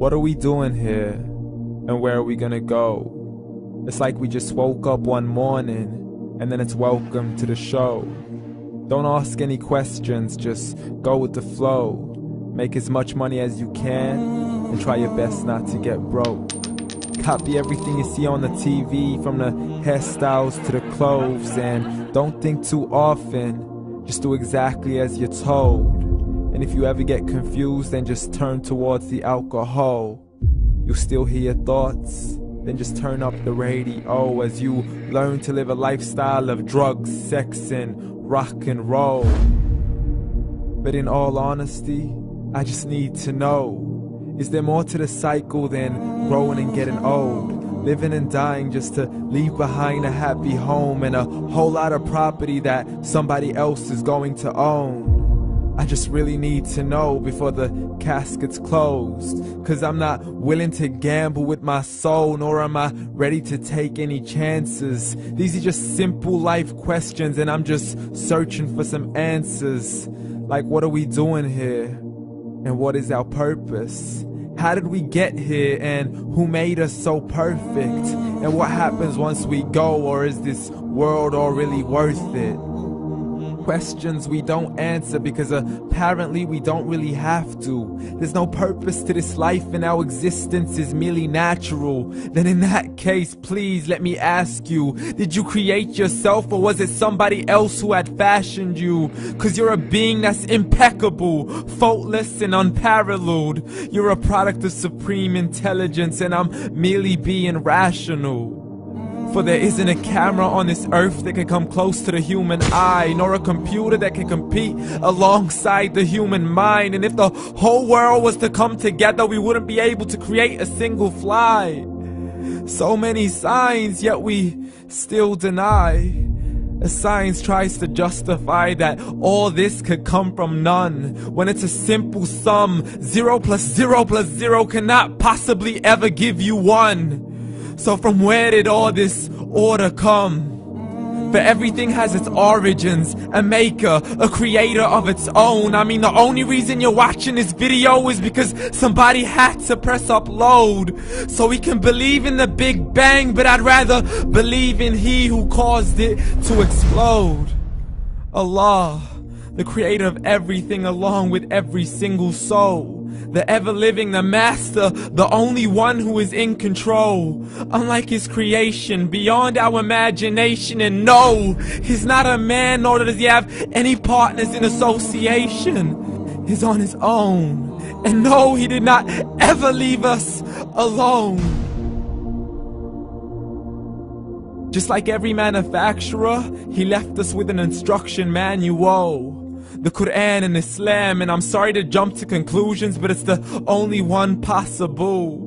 What are we doing here? And where are we gonna go? It's like we just woke up one morning and then it's welcome to the show. Don't ask any questions, just go with the flow. Make as much money as you can and try your best not to get broke. Copy everything you see on the TV, from the hairstyles to the clothes, and don't think too often, just do exactly as you're told. And if you ever get confused, then just turn towards the alcohol. You'll still hear your thoughts, then just turn up the radio as you learn to live a lifestyle of drugs, sex, and rock and roll. But in all honesty, I just need to know, is there more to the cycle than growing and getting old? Living and dying just to leave behind a happy home and a whole lot of property that somebody else is going to own. I just really need to know before the casket's closed, 'cause I'm not willing to gamble with my soul, nor am I ready to take any chances. These are just simple life questions and I'm just searching for some answers. Like, what are we doing here? And what is our purpose? How did we get here, and who made us so perfect? And what happens once we go, or is this world all really worth it? Questions we don't answer because apparently we don't really have to. There's no purpose to this life and our existence is merely natural. Then in that case, please let me ask you, did you create yourself, or was it somebody else who had fashioned you? 'Cause you're a being that's impeccable, faultless and unparalleled. You're a product of supreme intelligence and I'm merely being rational. For there isn't a camera on this earth that can come close to the human eye, nor a computer that can compete alongside the human mind. And if the whole world was to come together, we wouldn't be able to create a single fly. So many signs, yet we still deny. As science tries to justify that all this could come from none, when it's a simple sum. 0 plus 0 plus 0 cannot possibly ever give you 1. So from where did all this order come? For everything has its origins, a maker, a creator of its own. I mean, the only reason you're watching this video is because somebody had to press upload. So we can believe in the Big Bang, but I'd rather believe in He who caused it to explode. Allah, the creator of everything along with every single soul. The ever-living, the master, the only one who is in control. Unlike his creation, beyond our imagination. And no, he's not a man, nor does he have any partners in association. He's on his own. And no, he did not ever leave us alone. Just like every manufacturer, he left us with an instruction manual. The Quran and Islam, and I'm sorry to jump to conclusions, but it's the only one possible.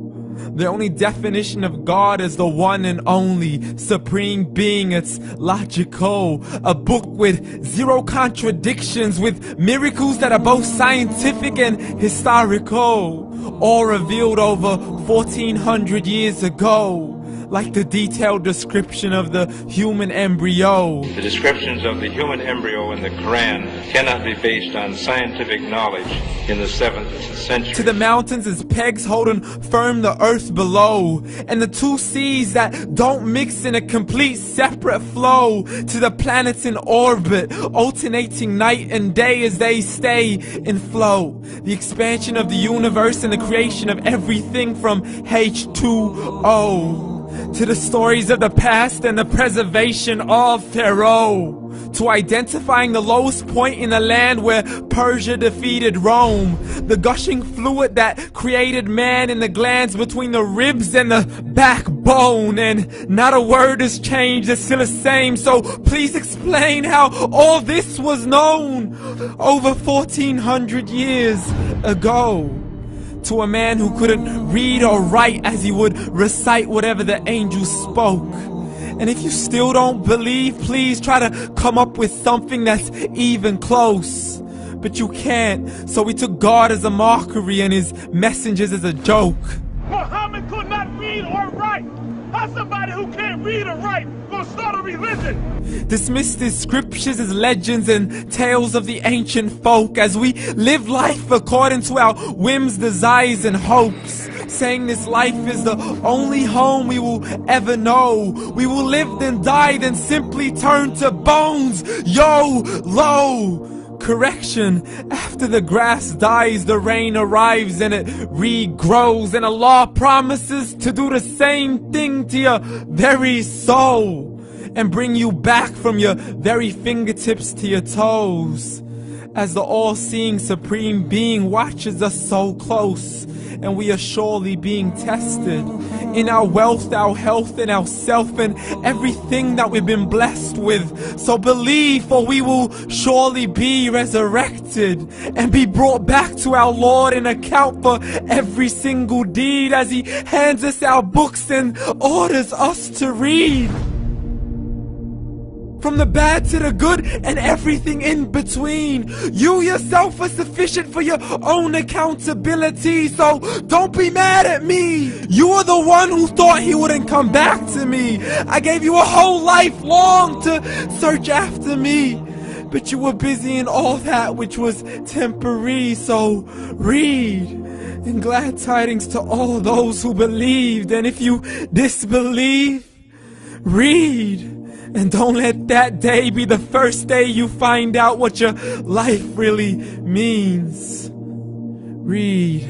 The only definition of God is the one and only supreme being. It's logical, a book with 0 contradictions, with miracles that are both scientific and historical, all revealed over 1400 years ago. Like the detailed description of the human embryo. The descriptions of the human embryo in the Quran cannot be based on scientific knowledge in the 7th century. To the mountains as pegs holding firm the earth below, and the 2 seas that don't mix in a complete separate flow. To the planets in orbit, alternating night and day as they stay in flow. The expansion of the universe and the creation of everything from H2O. To the stories of the past and the preservation of Pharaoh. To identifying the lowest point in the land where Persia defeated Rome. The gushing fluid that created man in the glands between the ribs and the backbone. And not a word has changed, it's still the same. So please explain how all this was known over 1400 years ago. To a man who couldn't read or write, as he would recite whatever the angels spoke. And if you still don't believe, please try to come up with something that's even close. But you can't, so we took God as a mockery and his messengers as a joke. Muhammad could not read or write. How's somebody who can't read or write gonna start a religion? Dismissed his scriptures as legends and tales of the ancient folk, as we live life according to our whims, desires, and hopes. saying this life is the only home we will ever know. We will live then die, then simply turn to bones. YOLO! Correction, after the grass dies, the rain arrives and it regrows, and Allah promises to do the same thing to your very soul and bring you back from your very fingertips to your toes, as the all-seeing supreme being watches us so close, and we are surely being tested in our wealth, our health, and our self, and everything that we've been blessed with. So believe, for we will surely be resurrected and be brought back to our Lord and account for every single deed, as He hands us our books and orders us to read. From the bad to the good and everything in between. You yourself are sufficient for your own accountability, so don't be mad at me. You are the one who thought He wouldn't come back to me. I gave you a whole life long to search after me, but you were busy in all that which was temporary. So read, and glad tidings to all those who believed. And if you disbelieve, read. And don't let that day be the first day you find out what your life really means. Read.